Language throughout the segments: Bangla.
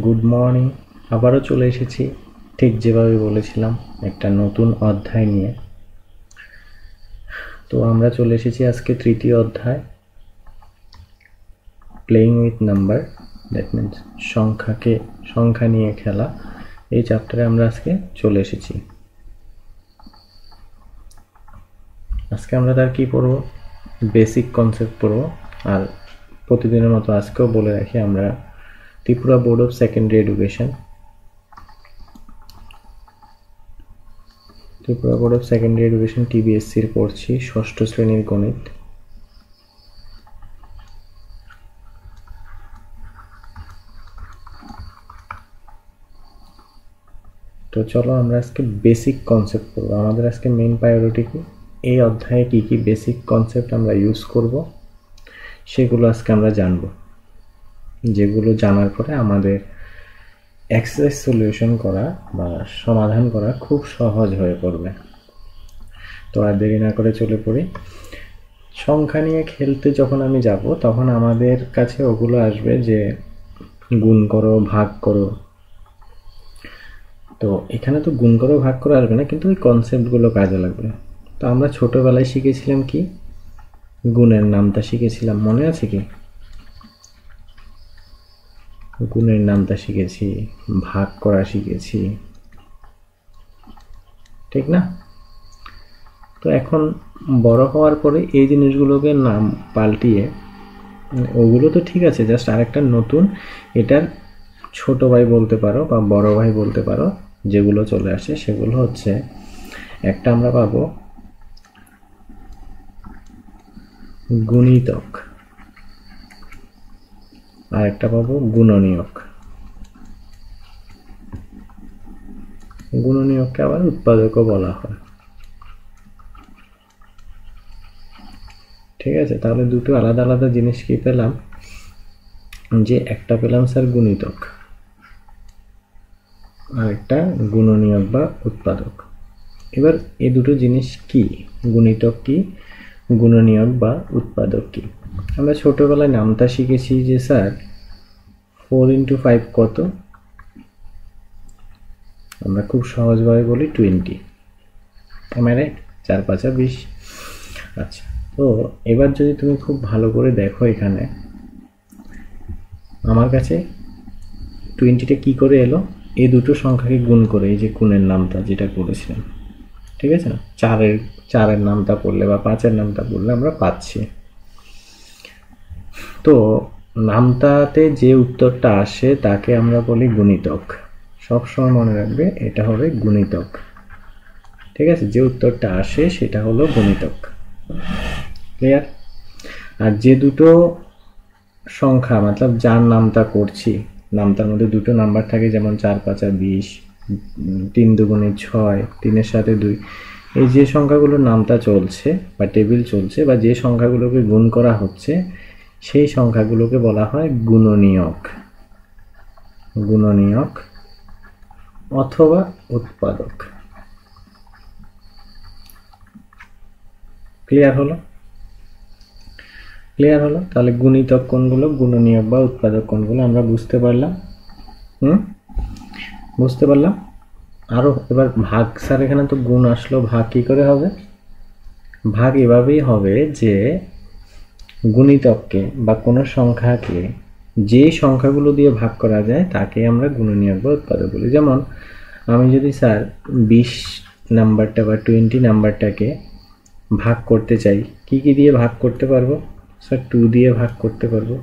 Good morning. আবারও চলে এসেছি ঠিক যেভাবে বলেছিলাম একটা নতুন অধ্যায় নিয়ে। তো আমরা চলে এসেছি আজকে তৃতীয় অধ্যায়, playing with number, that means সংখ্যা নিয়ে খেলা। এই চ্যাপ্টারে আমরা আজকে চলে এসেছি। আজকে আমরা তার কি পড়ব? বেসিক কনসেপ্ট পড়ব। আর প্রতিদিনের মতো আজকেও বলে রাখি, আমরা Tripura board of secondary education, Tripura board of secondary education টিবিএসসির পড়ছি ষষ্ঠ শ্রেণীর গণিত। তো চলো আমরা আজকে বেসিক কনসেপ্ট পড়ব। আমাদের আজকে মেইন প্রায়োরিটি কি, এই অধ্যায়ে কি কি বেসিক কনসেপ্ট আমরা ইউজ করব সেগুলো আজকে আমরা জানব, যেগুলো জানার পরে আমাদের এক্সারসাইজ সলিউশন করা বা সমাধান করা খুব সহজ হয়ে পড়বে। তো আর দেরি না করে চলে পড়ি। সংখ্যা নিয়ে খেলতে যখন আমি যাব তখন আমাদের কাছে ওগুলো আসবে যে গুণ করো, ভাগ করো। তো এখানে তো গুণ করো ভাগ করে আসবে না, কিন্তু ওই কনসেপ্টগুলো কাজে লাগবে। তো আমরা ছোটবেলায় শিখেছিলাম কি, গুণের নামটা শিখেছিলাম, মনে আছে কি? গুণের নামটা শিখেছি, ভাগ করা শিখেছি, ঠিক না? তো এখন বড় হওয়ার পরে এই জিনিসগুলোকে নাম পাল্টিয়ে, ওগুলো তো ঠিক আছে, জাস্ট আরেকটা নতুন, এটার ছোট ভাই বলতে পারো বা বড় ভাই বলতে পারো, যেগুলো চলে আসে সেগুলো হচ্ছে, একটা আমরা পাবো গুণিতক, আর একটা পাবো গুণনীয়ক। গুণনীয়ককে আবার উৎপাদকও বলা হয়। ঠিক আছে, তাহলে দুটো আলাদা আলাদা জিনিস কি পেলাম, যে একটা পেলাম স্যার গুণিতক, আর একটা গুণনীয়ক বা উৎপাদক। এবার এই দুটো জিনিস কি, গুণিতক কি, গুণনীয়ক বা উৎপাদক কি? আমরা ছোটবেলায় নামটা শিখেছি যে স্যার 4 into 5 কত? আমরা খুব সহজভাবে বলি 20। মানে 4 5 20। আচ্ছা, তো এবার যদি তুমি খুব ভালো করে দেখো, এখানে আমার কাছে 20টা কি করে এলো, এই দুটো সংখ্যাকে গুণ করে, এই যে গুণের নামটা যেটা করেছিলাম, ঠিক আছে না? চারের নামটা পড়লে বা 5-এর নামটা পড়লে আমরা পাচ্ছি। তো নামটাতে যে উত্তরটা আসে তাকে আমরা বলি গুণিতক। সবসময় মনে রাখবে এটা হবে গুণিতক, ঠিক আছে? যে উত্তরটা আসে সেটা হলো গুণিতক। ক্লিয়ার? আর যে দুটো সংখ্যা, মতলব যার নামটা করছি, নামটার মধ্যে দুটো নাম্বার থাকে, যেমন 4 5 20, 3 দুগুণে 6, 3-এর সাথে 2, এই যে সংখ্যাগুলোর নামটা চলছে বা টেবিল চলছে বা যে সংখ্যাগুলোকে গুণ করা হচ্ছে, সেই সংখ্যাগুলোকে বলা হয় গুণনীয়ক, গুণনীয়ক অথবা উৎপাদক। ক্লিয়ার হলো? ক্লিয়ার হলো? তাহলে গুণিতক কোনগুলো, গুণনীয়ক বা উৎপাদক কোনগুলো আমরা বুঝতে পারলাম। বুঝতে পারলাম। আরো এবার ভাগ, স্যার এখানে তো গুণ আসলো, ভাগ কি করে হবে? ভাগ এভাবেই হবে যে গুণিতককে বা কোনো সংখ্যাকে যে সংখ্যাগুলো দিয়ে ভাগ করা যায় তাকে আমরা গুণনীয়ক বা উৎপাদক বলি। যেমন আমি যদি স্যার 20 নাম্বারটা বা 20 নাম্বারটাকে ভাগ করতে চাই, কি কি দিয়ে ভাগ করতে পারবো? স্যার 2 দিয়ে ভাগ করতে পারবো।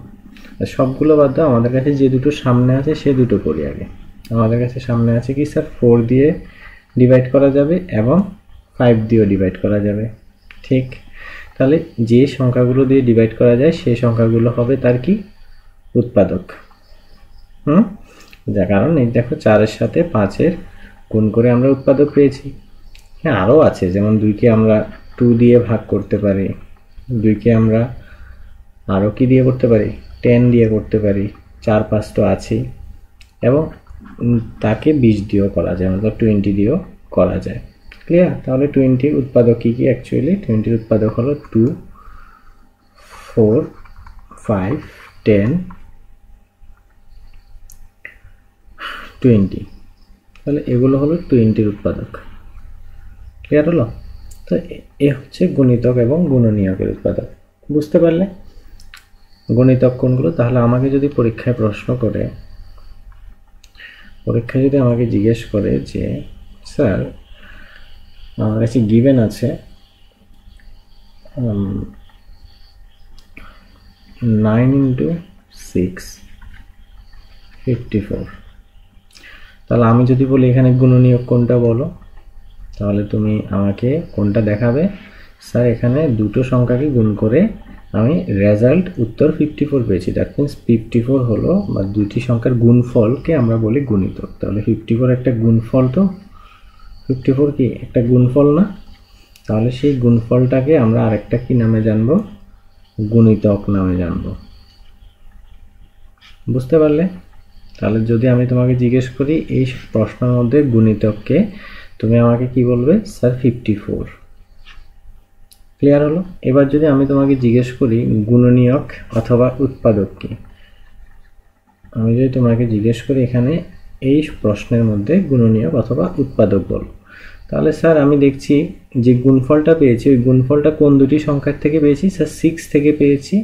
আর সবগুলো বাদ দাও, আমাদের কাছে যে দুটো সামনে আছে সে দুটো করি আগে। আমাদের কাছে সামনে আছে কি স্যার, 4 দিয়ে ডিভাইড করা যাবে এবং 5 দিয়েও ডিভাইড করা যাবে, ঠিক? তাহলে যে সংখ্যাগুলো দিয়ে ডিভাইড করা যায় সেই সংখ্যাগুলো হবে তার কি, উৎপাদক। যার কারণ এই দেখো 4-এর সাথে 5-এর গুণ করে আমরা উৎপাদক পেয়েছি। হ্যাঁ, আরও আছে, যেমন 2কে আমরা 2 দিয়ে ভাগ করতে পারি, 2কে আমরা আরও কি দিয়ে করতে পারি, 10 দিয়ে করতে পারি, 4 5 তো আছেই, এবং তাকে 20 দিয়েও করা যায়, মতলব 20 দিয়েও করা যায়। ক্লিয়ার? তাহলে 20 উৎপাদক কি কি? অ্যাকচুয়ালি 20 উৎপাদক হলো 2 4 5 10 20, তাহলে এগুলো হলো 20-র উৎপাদক। ক্লিয়ার হলো? তো এ হচ্ছে গুণিতক এবং গুণনীয়কের উৎপাদক। বুঝতে পারলে গণিতক কোনগুলো? তাহলে আমাকে যদি পরীক্ষায় প্রশ্ন করে, পরীক্ষায় যদি আমাকে জিজ্ঞেস করে যে স্যার আমার কাছে গিভেন আছে 9 × 6 54, তাহলে আমি যদি বলি এখানে গুণনীয়ক কোনটা বলো, তাহলে তুমি আমাকে কোনটা দেখাবে? স্যার এখানে দুটো সংখ্যাকে গুণ করে আমি রেজাল্ট উত্তর 54 পেয়েছি। দ্যাট মিন্স 54 হলো, বা দুইটি সংখ্যার গুণফলকে আমরা বলি গুণিতক। তাহলে 54 একটা গুণফল, তো 54 কি একটা গুণফল না? তাহলে সেই গুণফলটাকে আমরা আরেকটা কি নামে জানবো? গুণিতক নামে জানবো। বুঝতে পারলে? তাহলে যদি আমি তোমাকে জিজ্ঞেস করি এই প্রশ্নের মধ্যে গুণিতককে, তুমি আমাকে কি বলবে? স্যার 54। ক্লিয়ার হলো? এবার যদি আমি তোমাকে জিজ্ঞেস করি গুণনীয়ক অথবা উৎপাদক কি, আমি যদি তোমাকে জিজ্ঞেস করি এখানে এই প্রশ্নের মধ্যে গুণনীয়ক অথবা উৎপাদক বলো, তাহলে স্যার আমি দেখছি যে গুণফলটা পেয়েছি, ওই গুণফলটা কোন দুটি সংখ্যার থেকে পেয়েছি? স্যার 6 থেকে পেয়েছি।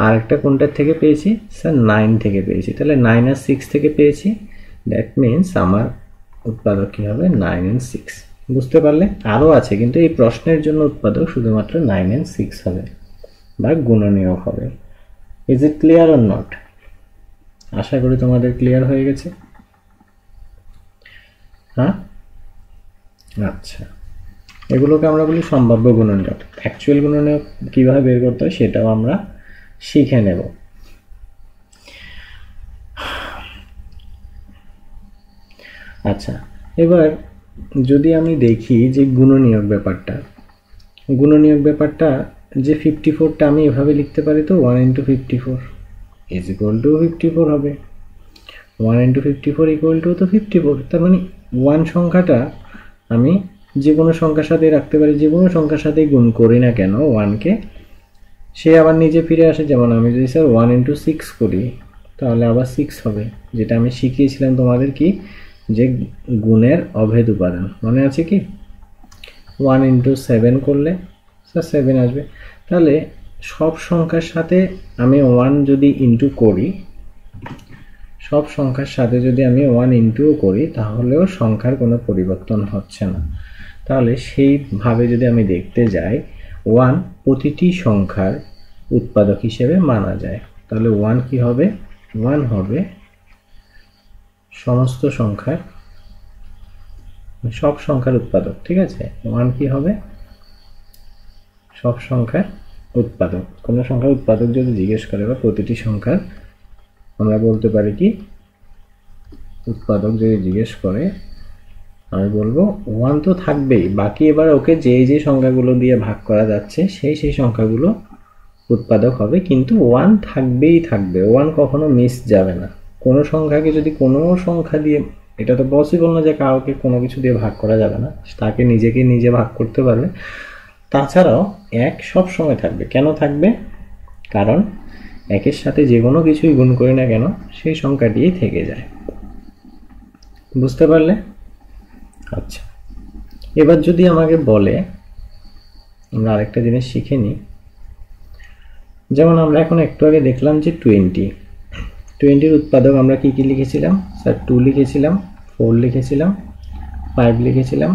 আর একটা কোনটার থেকে পেয়েছি? স্যার 9 থেকে পেয়েছি। তাহলে 9 আর 6 থেকে পেয়েছি, দ্যাট মিন্স আমার উৎপাদক কি হবে? 9 and 6। বুঝতে পারলে? আরও আছে, কিন্তু এই প্রশ্নের জন্য উৎপাদক শুধুমাত্র 9 and 6 হবে, বা গুণনীয়ক হবে। Is it clear or not? আশা করি তোমাদের ক্লিয়ার হয়ে গেছে। হ্যাঁ, আচ্ছা, এগুলোকে আমরা বলি সম্ভাব্য গুণনীয়ক। অ্যাকচুয়াল গুণনীয়ক কিভাবে বের করতে হয় সেটাও আমরা শিখে নেব। আচ্ছা, এবার যদি আমি দেখি যে গুণনীয়ক ব্যাপারটা, যে 54টা আমি এভাবে লিখতে পারি, তো 1 × 54 is equal to 54 হবে। 1 × 54 equal to তো 54। তার মানে 1 সংখ্যাটা আমি যে কোনো সংখ্যার সাথে রাখতে পারি, যে কোনো সংখ্যার সাথে গুণ করি না কেন 1কে, সে আবার নিজে ফিরে আসে। যেমন আমি যদি স্যার 1 × 6 করি, তাহলে আবার 6 হবে, যেটা আমি শিখিয়েছিলাম তোমাদের কি, যে গুণের অভেদ উপাদান মনে আছে কি? 1 × 7 করলে স্যার 7 আসবে। তাহলে সব সংখ্যার সাথে আমি 1 যদি ইন্টু করি, সব সংখ্যার সাথে যদি আমি 1 ইন্টু করি, তাহলেও সংখ্যার কোনো পরিবর্তন হচ্ছে না। তাহলে সেইভাবে যদি আমি দেখতে যাই, 1 প্রতিটি সংখ্যার উৎপাদক হিসেবে মানা যায়। তাহলে 1 কি হবে? 1 হবে সমস্ত সংখ্যার, সব সংখ্যার উৎপাদক। ঠিক আছে, 1 কি হবে? সব সংখ্যার উৎপাদক। কোনো সংখ্যার উৎপাদক যদি জিজ্ঞেস করে, বা প্রতিটি সংখ্যার, আমরা বলতে পারি কি উৎপাদক যদি জিজ্ঞেস করে, আমি বলবো 1 তো থাকবেই, বাকি এবার ওকে যে সংখ্যাগুলো দিয়ে ভাগ করা যাচ্ছে সেই সংখ্যাগুলো উৎপাদক হবে, কিন্তু 1 থাকবেই থাকবে। 1 কখনো মিস যাবে না। কোনো সংখ্যাকে যদি কোনো সংখ্যা দিয়ে, এটা তো পসিবল না যে কাউকে কোনো কিছু দিয়ে ভাগ করা যাবে না, তাকে নিজেকে নিজে ভাগ করতে পারবে। তাছাড়াও 1 সব সময় থাকবে। কেন থাকবে? কারণ 1-এর সাথে যে কোনো কিছুই গুণ করি না কেন, সেই সংখ্যাটিই থেকে যায়। বুঝতে পারলে? আচ্ছা, এবার যদি আমাকে বলে, আমরা আরেকটা জিনিস শিখে নিই। যেমন আমরা এখন একটু আগে দেখলাম যে 20-র উৎপাদক আমরা কি কি লিখেছিলাম? স্যার 2 লিখেছিলাম, 4 লিখেছিলাম, 5 লিখেছিলাম,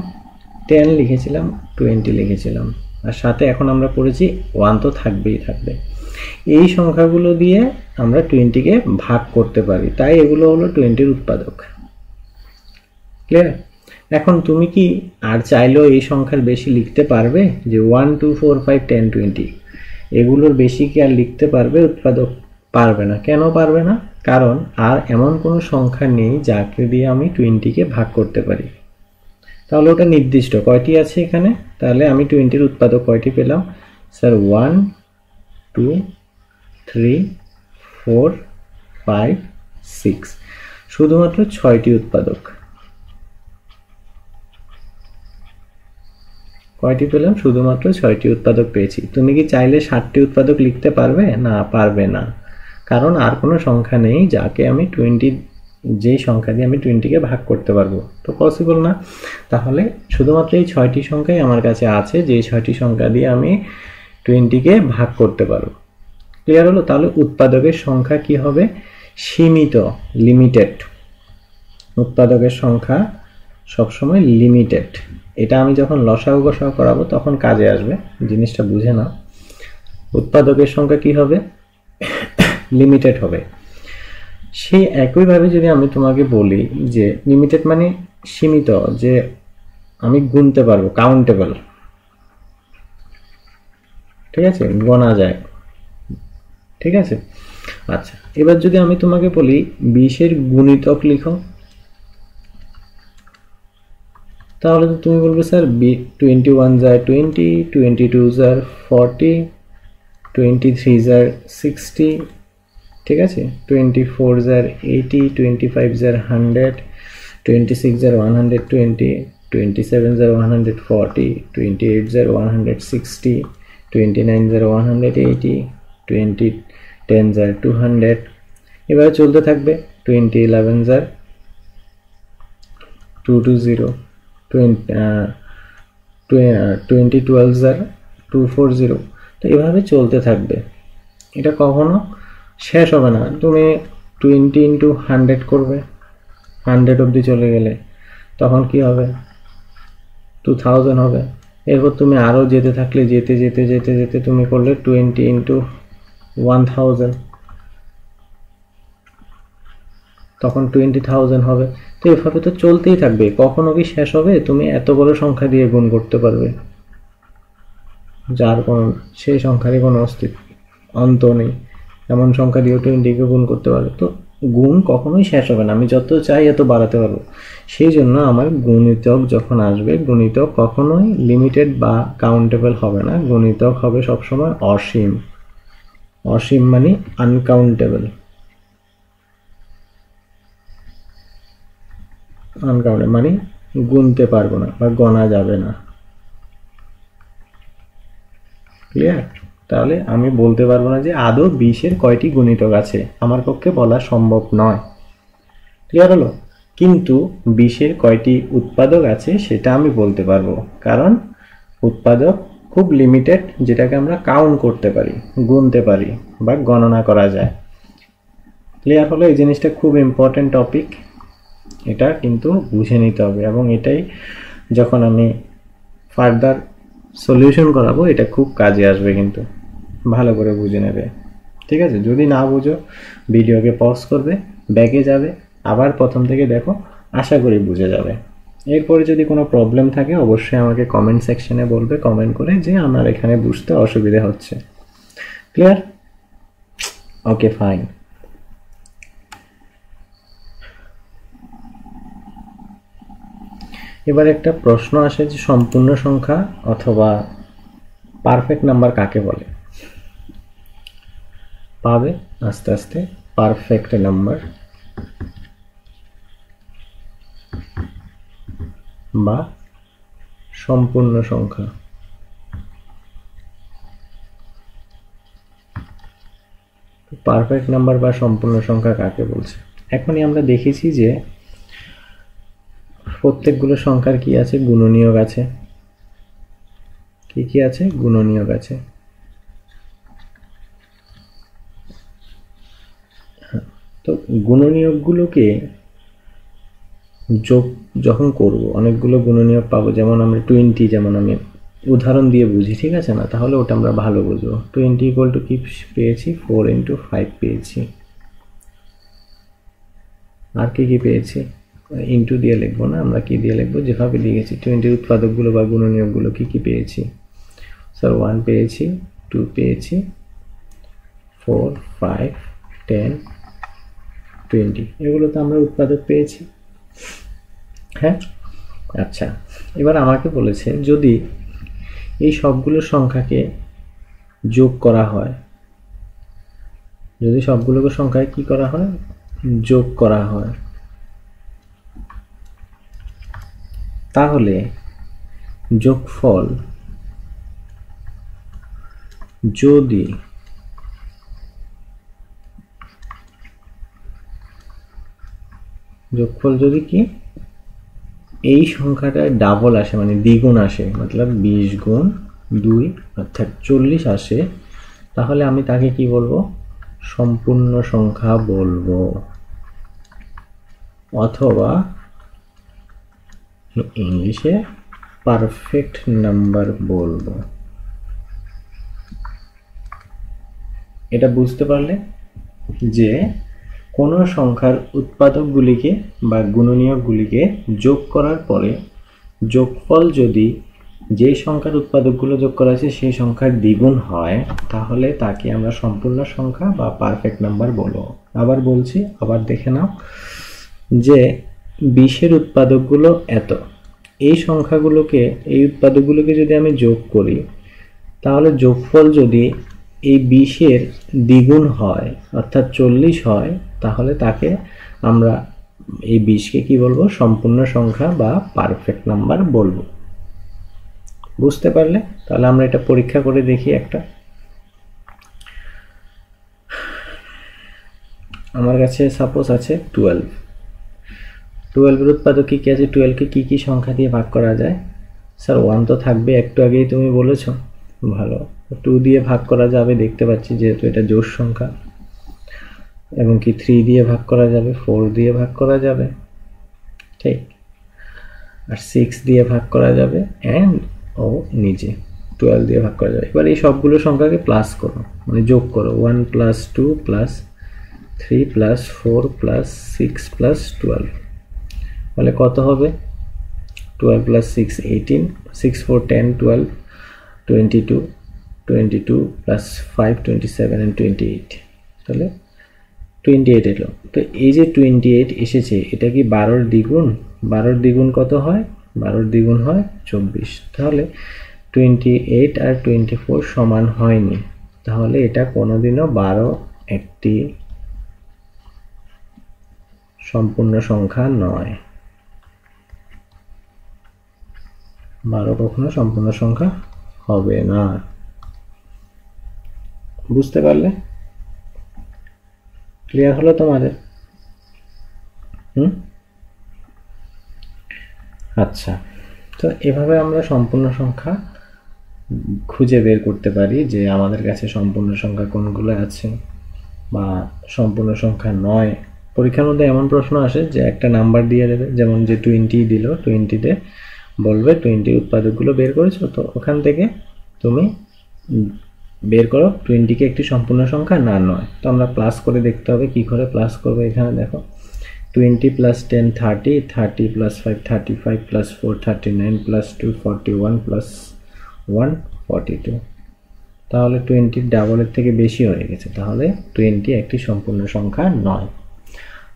10 লিখেছিলাম, 20 লিখেছিলাম, আর সাথে এখন আমরা পড়েছি 1 তো থাকবেই থাকবে। এই সংখ্যাগুলো দিয়ে আমরা 20কে ভাগ করতে পারি, তাই এগুলো হলো 20-র উৎপাদক। ক্লিয়ার? এখন তুমি কি আর চাইলেও এই সংখ্যার বেশি লিখতে পারবে? যে 1 2 4 5 10 20 এগুলোর বেশি কি আর লিখতে পারবে উৎপাদক? পারবে না। কেন পারবে না? কারণ আর এমন কোনো সংখ্যা নেই যাকে দিয়ে আমি 20কে ভাগ করতে পারি। তাহলে ওটা নির্দিষ্ট কয়টি আছে এখানে? তাহলে আমি 20-র উৎপাদক কয়টি পেলাম? স্যার 1 2 3 4 5 6, শুধুমাত্র 6টি উৎপাদক। কয়টি পেলাম? শুধুমাত্র 6টি উৎপাদক পেয়েছি। তুমি কি চাইলে 60টি উৎপাদক লিখতে পারবে? না, পারবে না, কারণ আর কোনো সংখ্যা নেই যাকে আমি 20 যেই সংখ্যা দিয়ে আমি 20 কে ভাগ করতে পারবো, তো পসিবল না। তাহলে শুধুমাত্র এই 6টি সংখ্যাই আমার কাছে আছে, যেই 6টি সংখ্যা দিয়ে আমি 20 কে ভাগ করতে পারবো। ক্লিয়ার হলো? তাহলে উৎপাদকের সংখ্যা কি হবে? সীমিত, লিমিটেড। উৎপাদকের সংখ্যা সবসময় লিমিটেড। এটা আমি যখন লসাগু গসাগু করাবো তখন কাজে আসবে, জিনিসটা বুঝে নাও। উৎপাদকের সংখ্যা কি হবে? লিমিটেড হবে। সেই একইভাবে যদি আমি তোমাকে বলি যে লিমিটেড মানে সীমিত, যে আমি গুনতে পারবো, কাউন্টেবল, ঠিক আছে, গোনা যায়, ঠিক আছে। আচ্ছা, এবার যদি আমি তোমাকে বলি 20 এর গুণিতক লিখো, তাহলে তো তুমি বলবে স্যার 21 যায় 20, 22 যায় 40, 23 যায় 60, ঠিক আছে, 24 যায় 80, 25 যায় 100, 26 যায় 120, 27 যায় 140, 28 যায় 160, 29 যায় 180, 10 যায় 200। এবারে চলতে থাকবে। 11 যায় 220, 12 যায় 240। তো এভাবে চলতে থাকবে, এটা কখনো শেষ হবে না। তুমি 20 ইন্টু 100 করবে, 100 অবধি চলে গেলে তখন কি হবে? 2000 হবে। এরপর তুমি আরও যেতে থাকলে, যেতে যেতে যেতে যেতে তুমি করলে 20 ইন্টু 1000, তখন 20,000 হবে। তো এভাবে তো চলতেই থাকবে, কখনো কি শেষ হবে? তুমি এত বড় সংখ্যা দিয়ে গুণ করতে পারবে যার কোনো, সেই সংখ্যারই কোনো অন্ত নেই, এমন সংখ্যা দিয়ে 20 কে গুণ করতে পারবে। তো গুণ কখনোই শেষ হবে না, আমি যত চাই এত বাড়াতে পারবো। সেই জন্য আমার গুণিতক যখন আসবে, গুণিতক কখনোই লিমিটেড বা কাউন্টেবল হবে না, গুণিতক হবে সবসময় অসীম। অসীম মানে আনকাউন্টেবল, আনকাউন্টেবল মানে গুনতে পারবো না বা গণা যাবে না। ক্লিয়ার? তাহলে আমি বলতে পারবো না যে আদৌ 20 এর কয়টি গুণিতক আছে, আমার পক্ষে বলা সম্ভব নয়। ক্লিয়ার হলো? কিন্তু 20 এর কয়টি উৎপাদক আছে সেটা আমি বলতে পারবো, কারণ উৎপাদক খুব লিমিটেড, যেটাকে আমরা কাউন্ট করতে পারি, গুনতে পারি বা গণনা করা যায়। ক্লিয়ার হলো? এই জিনিসটা খুব ইম্পর্টেন্ট টপিক, এটা কিন্তু বুঝে নিতে হবে, এবং এটাই যখন আমি ফার্দার সলিউশন করাবো এটা খুব কাজে আসবে, কিন্তু ভালো করে বুঝে নেবে, ঠিক আছে? যদি না বুঝো ভিডিওকে পজ করবে, ব্যাকে যাবে, আবার প্রথম থেকে দেখো, আশা করি বুঝে যাবে। এরপরে যদি কোনো প্রবলেম থাকে অবশ্যই আমাকে কমেন্ট সেকশনে বলবে, কমেন্ট করে, যে আমার এখানে বুঝতে অসুবিধা হচ্ছে। ক্লিয়ার? ওকে, ফাইন। এবার একটা প্রশ্ন আসে যে সম্পূর্ণ সংখ্যা অথবা পারফেক্ট নাম্বার কাকে বলে? পাবে আস্তে আস্তে। পারফেক্ট নাম্বার বা সম্পূর্ণ সংখ্যা। পারফেক্ট নাম্বার বা সম্পূর্ণ সংখ্যা কাকে বলছে? এখনই আমরা দেখেছি যে প্রত্যেকগুলো সংখ্যার কি আছে? গুণনীয়ক আছে। কি কি আছে? গুণনীয়ক আছে। তো গুণনীয়কগুলোকে যোগ যখন করব, অনেকগুলো গুণনীয়ক পাবো, যেমন আমরা 20, যেমন আমি উদাহরণ দিয়ে বুঝি, ঠিক আছে না? তাহলে ওটা আমরা ভালো বুঝবো। 20 ইকুয়াল টু কি পেয়েছি? 4 ইন্টু 5 পেয়েছি। আর কি কি পেয়েছি? ইন্টু দিয়ে লিখবো না, আমরা কি দিয়ে লিখবো? যেভাবে লিখেছি। 20 উৎপাদকগুলো বা গুণনীয়কগুলো কি কি পেয়েছি? স্যার 1 পেয়েছি, 2 পেয়েছি, 4, 5, 10, 20, এগুলো তো আমরা উৎপাদক পেয়েছি। হ্যাঁ, আচ্ছা, এবার আমাকে বলেছে যদি এই সবগুলো সংখ্যাকে যোগ করা হয়, যদি সবগুলোকে সংখ্যায় কি করা হয়? যোগ করা হয়, তাহলে যোগফল যদি যোগফল যদি কি এই সংখ্যাটা ডাবল আসে মানে দ্বিগুণ আসে, মতলব 20 গুণ 2 অর্থাৎ 40 আসে, তাহলে আমি তাকে কি বলবো? সম্পূর্ণ সংখ্যা বলবো, অথবা ইংলিশে পারফেক্ট নাম্বার বলবো। এটা বুঝতে পারলে যে কোন সংখ্যার উৎপাদকগুলিকে বা গুণনীয়কগুলিকে যোগ করার পরে যোগফল যদি যে সংখ্যার উৎপাদকগুলো যোগ করা আছে সেই সংখ্যার দ্বিগুণ হয়, তাহলে তাকে আমরা সম্পূর্ণ সংখ্যা বা পারফেক্ট নাম্বার বলবো। আবার বলছি, আবার দেখে নাও যে 20-এর উৎপাদকগুলো এত, এই সংখ্যাগুলোকে, এই উৎপাদকগুলোকে যদি আমি যোগ করি, তাহলে যোগফল যদি এই 20-এর দ্বিগুণ হয় অর্থাৎ 40 হয়, তাহলে তাকে আমরা এই 20-কে কি বলবো? সম্পূর্ণ সংখ্যা বা পারফেক্ট নাম্বার বলবো। বুঝতে পারলে? তাহলে আমরা এটা পরীক্ষা করে দেখি একটা। আমার কাছে সাপোজ আছে 12-এর উৎপাদক কি কি আছে? 12-কে কি কি সংখ্যা দিয়ে ভাগ করা যায়? স্যার 1 তো থাকবে, একটু আগেই তুমি বলেছো। ভালো, 2 দিয়ে ভাগ করা যাবে, দেখতে পাচ্ছি যেহেতু এটা জোড় সংখ্যা। এবং কি 3 দিয়ে ভাগ করা যাবে, 4 দিয়ে ভাগ করা যাবে, ঠিক। আর 6 দিয়ে ভাগ করা যাবে, এন্ড নিচে 12 দিয়ে ভাগ করা যাবে। এবার এই সবগুলো সংখ্যাকে প্লাস করো, মানে যোগ করো। 1 + 2 + 3 + 4 + 6 + 12, তাহলে কত হবে? 12 + 6 18, 6 4 10 12 22 22 + 5 27 and 28, তাহলে 28 এলো। তো এই যে 28 এসেছে, এটা কি 12-এর দ্বিগুণ? 12-এর দ্বিগুণ কত হয়? 12-এর দ্বিগুণ হয় 24। তাহলে 28 আর 24 সমান হয়নি, তাহলে এটা কোনোদিনও 12 একটি সম্পূর্ণ সংখ্যা নয়। 12 কখনো সম্পূর্ণ সংখ্যা হবে না। বুঝতে পারলে? ক্লিয়ার হলো তোমাদের? আচ্ছা, তো এভাবে আমরা সম্পূর্ণ সংখ্যা খুঁজে বের করতে পারি যে আমাদের কাছে সম্পূর্ণ সংখ্যা কোনগুলো আছে বা সম্পূর্ণ সংখ্যা নয়। পরীক্ষার মধ্যে এমন প্রশ্ন আসে যে একটা নাম্বার দিয়ে দেবে, যেমন যে 20 দিল, 20-তে বলবে 20 উৎপাদকগুলো বের করেছো, তো ওখান থেকে তুমি বের করো 20-কে একটি সম্পূর্ণ সংখ্যা না নয়। তো আমরা প্লাস করে দেখতে হবে, কি করে প্লাস করবে। এখানে দেখো 20 + 10 30, 30 + 5 35 + 4 39 + 2 41 + 1 42, তাহলে 20 ডাবলের থেকে বেশি হয়ে গেছে, তাহলে 20 একটি সম্পূর্ণ সংখ্যা নয়।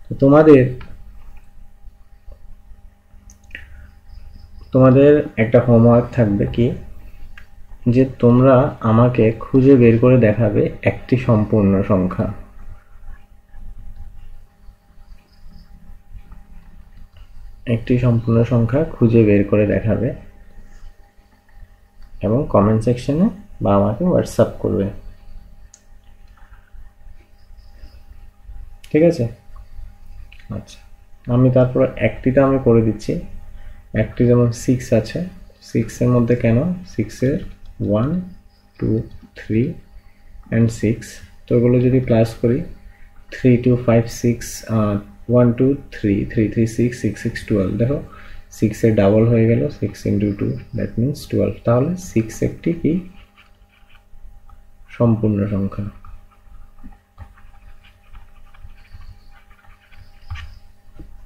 তো তোমাদের একটা হোমওয়ার্ক থাকবে কি, যে তোমরা আমাকে খুঁজে বের করে দেখাবে একটি সম্পূর্ণ সংখ্যা। একটি সম্পূর্ণ সংখ্যা খুঁজে বের করে দেখাবে এবং কমেন্ট সেকশনে বা আমাকে হোয়াটসঅ্যাপ করবে, ঠিক আছে? আচ্ছা, আমি তারপর একটিটা আমি করে দিচ্ছি। একটি যেমন 6 আছে, 6-এর মধ্যে কেন 6-এর 1 2 3 and 6, তো এগুলো যদি প্লাস করি 3 2 5 6 1 2 3 3 3 6 6 6 12, দেখো 6-এর ডাবল হয়ে গেল, 6 × 2 দ্যাট মিন্স 12, তাহলে 6 একটি কি সম্পূর্ণ সংখ্যা।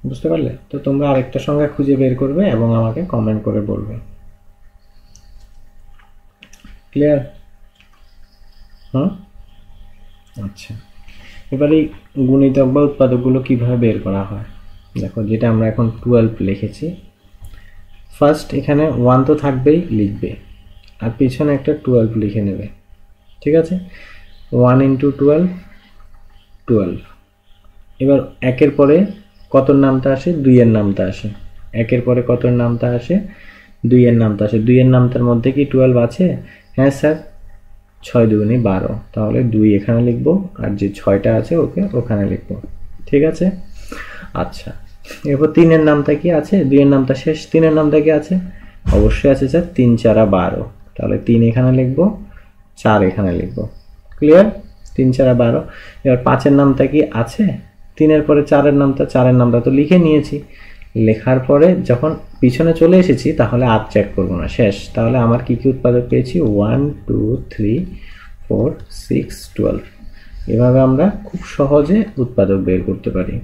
বুঝতে পারলে? তো তোমরা আরেকটা সংখ্যা খুঁজে বের করবে এবং আমাকে কমেন্ট করে বলবে। ক্লিয়ার? আচ্ছা, এবার এই গুণিতক বা উৎপাদকগুলো কিভাবে বের করা হয় দেখো। যেটা আমরা এখন 12 লিখেছি, ফার্স্ট এখানে 1 তো থাকবেই, লিখবে, আর পিছনে একটা 12 লিখে নেবে, ঠিক আছে? 1 × 12 12। এবার একের পরে কত নামতা আসে? 2-এর নামতা আসে। একের পরে কত নামতা আসে? 2-এর নামতা আসে। 2-এর নামতার মধ্যে কি 12 আছে? হ্যাঁ স্যার, 6 × 2 = 12, তাহলে 2 এখানে লিখবো আর যে 6টা আছে ওকে ওখানে লিখবো, ঠিক আছে? আচ্ছা, এরপর 3 এর নামটা কি আছে, 2 এর নামটা শেষ, 3 এর নামটা কি আছে, অবশ্যই আছে স্যার 3 4 12, তাহলে 3 এখানে লিখবো, 4 এখানে লিখবো। ক্লিয়ার? 3 4 12। এবার 5 এর নামটা কি আছে, 3 এর পরে 4 এর নামটা তো লিখে নিয়েছি, লেখার পরে যখন পিছনে চলে এসেছি তাহলে আর চেক করব না, শেষ। তাহলে আমার কি কি উৎপাদক পেয়েছি, 1 2 3 4 6 12। এভাবে আমরা খুব সহজে উৎপাদক বের করতে পারি।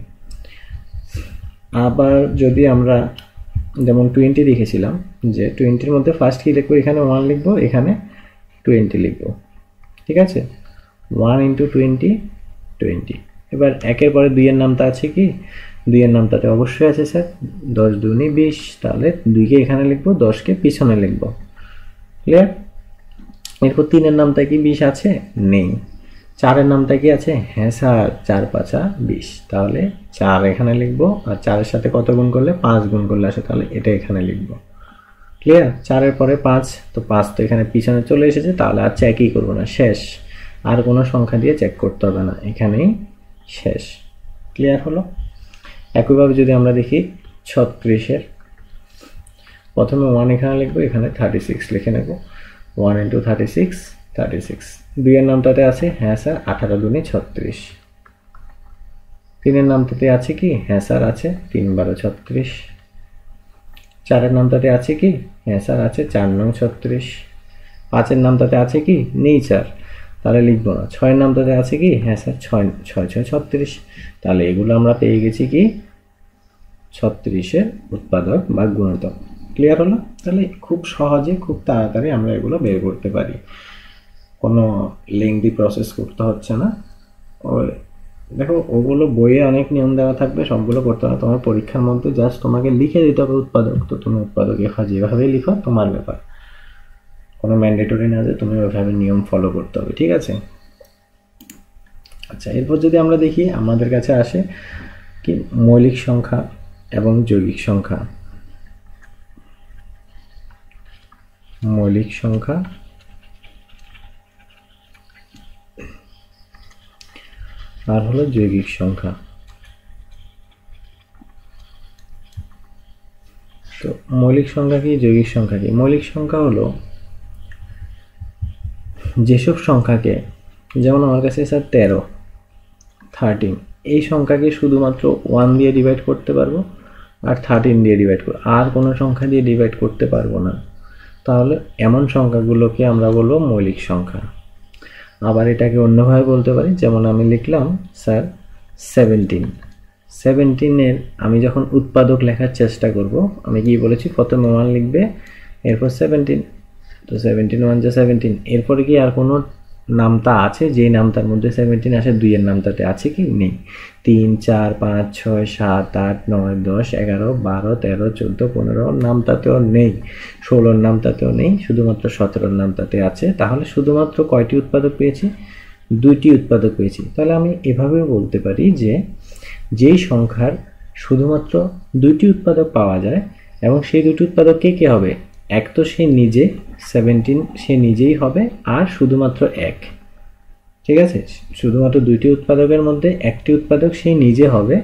আবার যদি আমরা যেমন 20 লিখেছিলাম, যে 20 এর মধ্যে ফার্স্ট কি লিখবো, এখানে 1 লিখবো, এখানে 20 লিখবো, ঠিক আছে। 1 × 20 20। এবার একের পরে 2 এর নামটা আছে কি, 2 এর নামটাতে অবশ্যই আছে স্যার 10 2 20, তাহলে 2 কে এখানে লিখবো, 10 কে পিছনে লিখবো। ক্লিয়ার? এরপর 3 এর নামটা কি 20 আছে, নেই। 4 এর নামটা কি আছে, হ্যাঁ স্যার 4 5 20, তাহলে 4 এখানে লিখবো, আর 4 এর সাথে কত গুণ করলে, 5 গুণ করলে আসে, তাহলে এটা এখানে লিখবো। ক্লিয়ার? 4 এর পরে 5, তো 5 তো এখানে পিছনে চলে এসেছে, তাহলে আর চেকই করবো না, শেষ। আর কোনো সংখ্যা দিয়ে চেক করতে হবে না, এখানেই শেষ। ক্লিয়ার হলো? একইভাবে যদি আমরা দেখি 36 এর, প্রথমে 1 এখানে লিখবো, এখানে 36 লিখে নেব, 1 × 36 36। 2 এর নামটাতে আছে, হ্যাঁ স্যার 18 2 36। 3 এর নামটাতে আছে কি, হ্যাঁ স্যার আছে 3 12 36। 4 এর নামটাতে আছে কি, হ্যাঁ স্যার আছে 4 9 36। 5 এর নামটাতে আছে কি, নেই স্যার, তাহলে লিখবো না। 6 এর নামটাতে আছে কি, হ্যাঁ স্যার 6 6 6 36। তাহলে এগুলো আমরা পেয়ে গেছি কি, 36 এর উৎপাদক বা গুণিতক। ক্লিয়ার হলো? তাহলে খুব সহজে খুব তাড়াতাড়ি আমরা এগুলো বের করতে পারি, কোনো লেংদি প্রসেস করতে হচ্ছে না। দেখো ওগুলো বইয়ে অনেক নিয়ম দেওয়া থাকবে, সবগুলো করতে হবে, তোমার পরীক্ষার মধ্যে জাস্ট তোমাকে লিখে দিতে হবে উৎপাদক, তো তুমি উৎপাদক যেভাবে লিখো তোমার ব্যাপার, কোনো ম্যান্ডেটরি না যে তুমি ওইভাবে নিয়ম ফলো করতে হবে, ঠিক আছে। আচ্ছা, এরপর যদি আমরা দেখি আমাদের কাছে আসে কি মৌলিক সংখ্যা এবং যৌগিক সংখ্যা। মৌলিক সংখ্যা আর হলো যৌগিক সংখ্যা। তো মৌলিক সংখ্যা কি, যৌগিক সংখ্যা কি? মৌলিক সংখ্যা হলো যেসব সংখ্যাকে, যেমন আমার কাছে স্যার 13 13, এই সংখ্যাকে শুধুমাত্র 1 দিয়ে ডিভাইড করতে পারবো আর 13 দিয়ে ডিভাইড করব, আর কোনো সংখ্যা দিয়ে ডিভাইড করতে পারবো না, তাহলে এমন সংখ্যাগুলোকে আমরা বলবো মৌলিক সংখ্যা। আবার এটাকে অন্যভাবে বলতে পারি, যেমন আমি লিখলাম স্যার 17 17 এর আমি যখন উৎপাদক লেখার চেষ্টা করব, আমি কি বলেছি, প্রথমে 1 লিখবে, এরপর 17, তো 17 1 = 17। এরপরে কি আর কোনো নামতা আছে, যেই নামতার মধ্যে 17 আসে, 2 এর নামতাতে আছে কি, নেই। 3 4 5 6 7 8 9 10 11 12 13 14 15 নামতাতেও নেই, 16 নামতাতেও নেই, শুধুমাত্র 17 নামতাতে আছে। তাহলে শুধুমাত্র কয়টি উৎপাদক পেয়েছি, 2টি উৎপাদক পেয়েছি। তাহলে আমি এভাবেও বলতে পারি যে যেই সংখ্যার শুধুমাত্র 2টি উৎপাদক পাওয়া যায় এবং সেই 2টি উৎপাদক কে হবে, এক তো সে নিজে 17 সে নিজেই হবে, আর শুধুমাত্র এক, ঠিক আছে, শুধুমাত্র 2টি উৎপাদকের মধ্যে একটি উৎপাদক সে নিজে হবে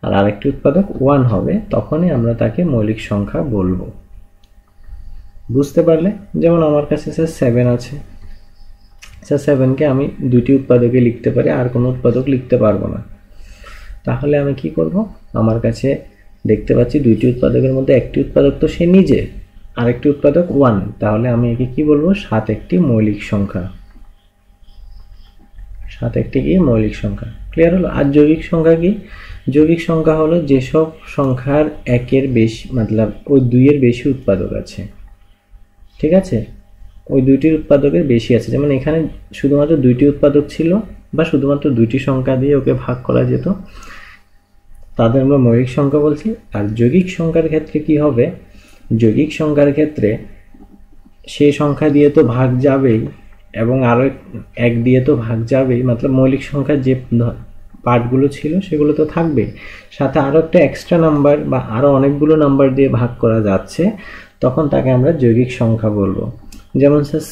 আর আরেকটি উৎপাদক 1 হবে, তখনই আমরা তাকে মৌলিক সংখ্যা বলবো। বুঝতে পারলে? যেমন আমার কাছে স্যার 7 আছে, স্যার 7কে আমি 2টি উৎপাদকে লিখতে পারি, আর কোনো উৎপাদক লিখতে পারবো না। তাহলে আমি কি করব, আমার কাছে দেখতে পাচ্ছি 2টি উৎপাদকের মধ্যে একটি উৎপাদক তো সে নিজে, আরেকটি উৎপাদক 1, তাহলে আমি একে কি বলবো, 7 একটি মৌলিক সংখ্যা। 7 একটি কি মৌলিক সংখ্যা। ক্লিয়ার হলো? আর যৌগিক সংখ্যা কি? যৌগিক সংখ্যা হলো যেসব সংখ্যার একের বেশি, মতলব ওই 2 এর বেশি উৎপাদক আছে, ঠিক আছে, ওই 2টির উৎপাদকের বেশি আছে। যেমন এখানে শুধুমাত্র 2টি উৎপাদক ছিল বা শুধুমাত্র 2টি সংখ্যা দিয়ে ওকে ভাগ করা যেত, তাদের আমরা মৌলিক সংখ্যা বলছি। আর যৌগিক সংখ্যার ক্ষেত্রে কি হবে, যৌগিক সংখ্যার ক্ষেত্রে সেই সংখ্যা দিয়ে তো ভাগ যাবেই এবং আরো এক দিয়ে তো ভাগ যাবেই, মতলব মৌলিক সংখ্যার যে পার্টগুলো ছিল সেগুলো তো থাকবে, সাথে আরো একটা এক্সট্রা নাম্বার বা আরো অনেকগুলো নাম্বার দিয়ে ভাগ করা যাচ্ছে, তখন তাকে আমরা যৌগিক সংখ্যা বলবো। যেমন স্যার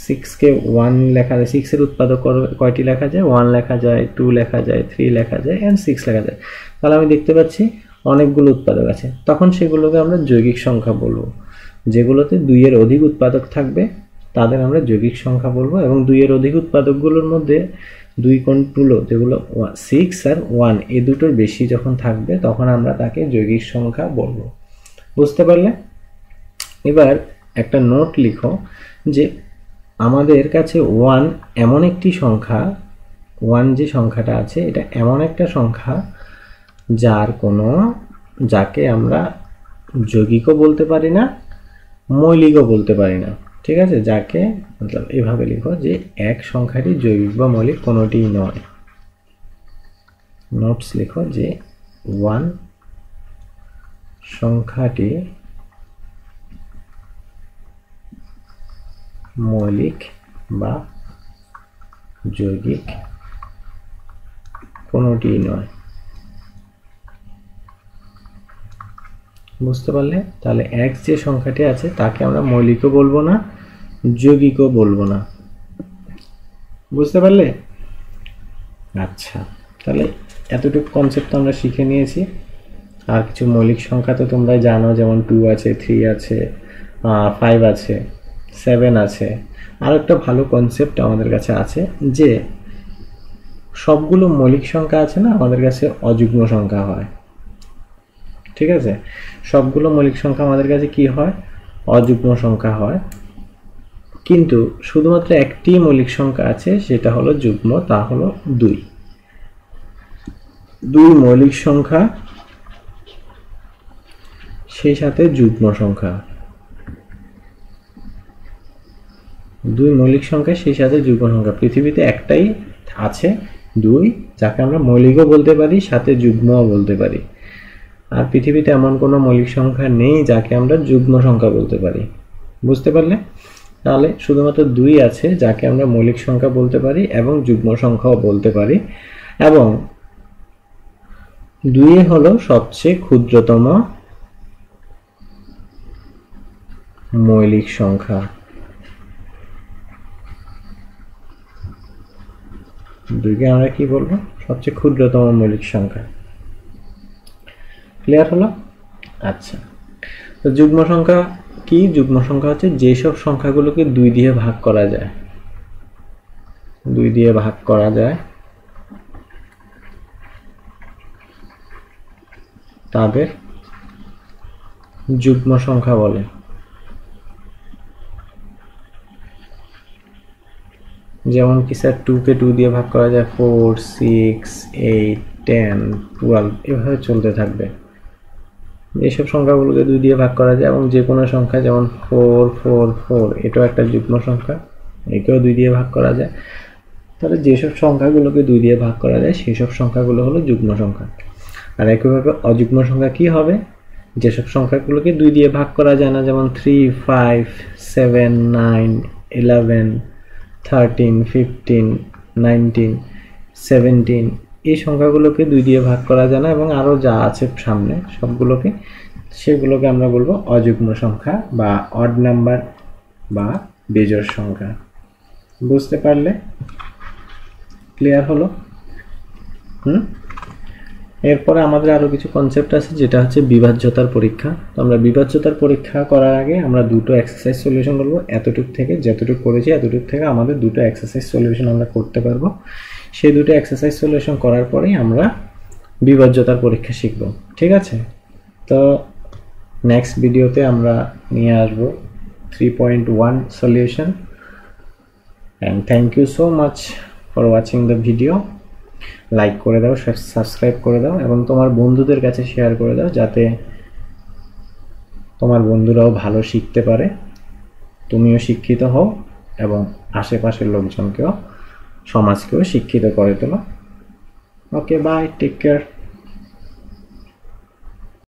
6কে 1 লেখা যায়, 6 এর উৎপাদক কয়টি লেখা যায়, 1 লেখা যায়, 2 লেখা যায়, 3 লেখা যায় এন্ড 6 লেখা যায়। তাহলে আমি দেখতে পাচ্ছি অনেকগুলো উৎপাদক আছে, তখন সেগুলোকে আমরা যৌগিক সংখ্যা বলবো। যেগুলোতে 2 এর অধিক উৎপাদক থাকবে তাদের আমরা যৌগিক সংখ্যা বলবো, এবং 2 এর অধিক উৎপাদকগুলোর মধ্যে 2 কোণগুলো যেগুলো 6 আর 1 এই দুটোর বেশি যখন থাকবে তখন আমরা তাকে যৌগিক সংখ্যা বলবো। বুঝতে পারলে? এবার একটা নোট লিখো যে আমাদের কাছে 1 এমন একটি সংখ্যা, 1 যে সংখ্যাটা আছে এটা এমন একটা সংখ্যা যাকে আমরা যৌগিকও বলতে পারি না, মৌলিকও বলতে পারি না। ঠিক আছে, যাকে মতলব এভাবে লিখো যে এক সংখ্যাটি যৌগিক বা মৌলিক কোনোটিই নয়। নোটস লিখো যে 1 সংখ্যাটি মৌলিক বা যৌগিক কোনোটিই নয়। বুঝতে পারলে? তাহলে x যে সংখ্যাটি আছে তাকে আমরা মৌলিকও বলবো না, যৌগিকও বলবো না। বুঝতে পারলে? আচ্ছা, তাহলে এতটুকু কনসেপ্ট আমরা শিখে নিয়েছি। আর কিছু মৌলিক সংখ্যা তো তোমরা জানো, যেমন 2 আছে, 3 আছে, 5 আছে, 7 আছে। আর একটা ভালো কনসেপ্ট আমাদের কাছে আছে যে সবগুলো মৌলিক সংখ্যা আছে না আমাদের কাছে অযুগ্ম সংখ্যা হয়। ঠিক আছে, সবগুলো মৌলিক সংখ্যা আমাদের কাছে কি হয়? অযুগ্ম সংখ্যা হয়। কিন্তু শুধুমাত্র একটি মৌলিক সংখ্যা আছে, সেটা হলো যুগ্ম, তা হলো 2। 2 মৌলিক সংখ্যা সেই সাথে যুগ্ম সংখ্যা, 2 মৌলিক সংখ্যা সেই সাথে যুগ্ম সংখ্যা। পৃথিবীতে একটাই আছে 2, যাকে আমরা মৌলিকও বলতে পারি, সাথে যুগ্মও বলতে পারি। আর পৃথিবীতে এমন কোনো মৌলিক সংখ্যা নেই যাকে আমরা যুগ্ম সংখ্যা বলতে পারি। বুঝতে পারলে? তাহলে শুধুমাত্র 2 আছে যাকে আমরা মৌলিক সংখ্যা বলতে পারি এবং যুগ্ম সংখ্যাও বলতে পারি, এবং 2 হলো সবচেয়ে ক্ষুদ্রতম মৌলিক সংখ্যা। 2কে আমরা কি বলবো? সবচেয়ে ক্ষুদ্রতম মৌলিক সংখ্যা। ক্লিয়ার হলো? আচ্ছা, তো যুগ্ম সংখ্যা কি? যুগ্ম সংখ্যা হচ্ছে যেসব সংখ্যাগুলোকে 2 দিয়ে ভাগ করা যায়, 2 দিয়ে ভাগ করা যায় তাদের যুগ্ম সংখ্যা বলে। যেমন কি স্যার, 2কে 2 দিয়ে ভাগ করা যায় 4, 6, 8, 10, 12, এভাবে চলতে থাকবে। এইসব সংখ্যাগুলোকে 2 দিয়ে ভাগ করা যায়, এবং যে কোনো সংখ্যা যেমন 4, 4, 4 এটাও একটা যুগ্ম সংখ্যা, একেও 2 দিয়ে ভাগ করা যায়। তাহলে যেসব সংখ্যাগুলোকে 2 দিয়ে ভাগ করা যায় সেই সব সংখ্যাগুলো হলো যুগ্ম সংখ্যা। আর একইভাবে অযুগ্ম সংখ্যা কি হবে? যেসব সংখ্যাগুলোকে 2 দিয়ে ভাগ করা যায় না, যেমন 3, 5, 7, 9, 11, 13, 15, 19, 17 এই সংখ্যাগুলোকে 2 দিয়ে ভাগ করা যায় না, এবং আরও যা আছে সামনে সবগুলোকে, সেগুলোকে আমরা বলবো অযুগ্ম সংখ্যা বা অড নাম্বার বা বেজোড় সংখ্যা। বুঝতে পারলে? ক্লিয়ার হলো? এরপরে আমাদের আরো কিছু কনসেপ্ট আছে, যেটা হচ্ছে বিভাজ্যতার পরীক্ষা। তো আমরা বিভাজ্যতার পরীক্ষা করার আগে আমরা দুটো এক্সারসাইজ সলিউশন করব। এতটুকু থেকে যতটুকু করেছি এতটুকু থেকে আমাদের দুটো এক্সারসাইজ সলিউশন আমরা করতে পারবো। সেই দুটো এক্সারসাইজ সলিউশন করার পরেই আমরা বিভাজ্যতার পরীক্ষা শিখব। ঠিক আছে? তো নেক্সট ভিডিওতে আমরা নিয়ে আসবো 3.1 solution. and thank you so much for watching the video. Like করে দাও, সাবস্ক্রাইব করে দাও, এবং তোমার বন্ধুদের কাছে শেয়ার করে দাও, যাতে তোমার বন্ধুরাও ভালো শিখতে পারে, তুমিও শিক্ষিত হও এবং আশেপাশের লোকজনকেও, সমাজকেও শিক্ষিত করে তোলো। ওকে, বাই, টেক কেয়ার।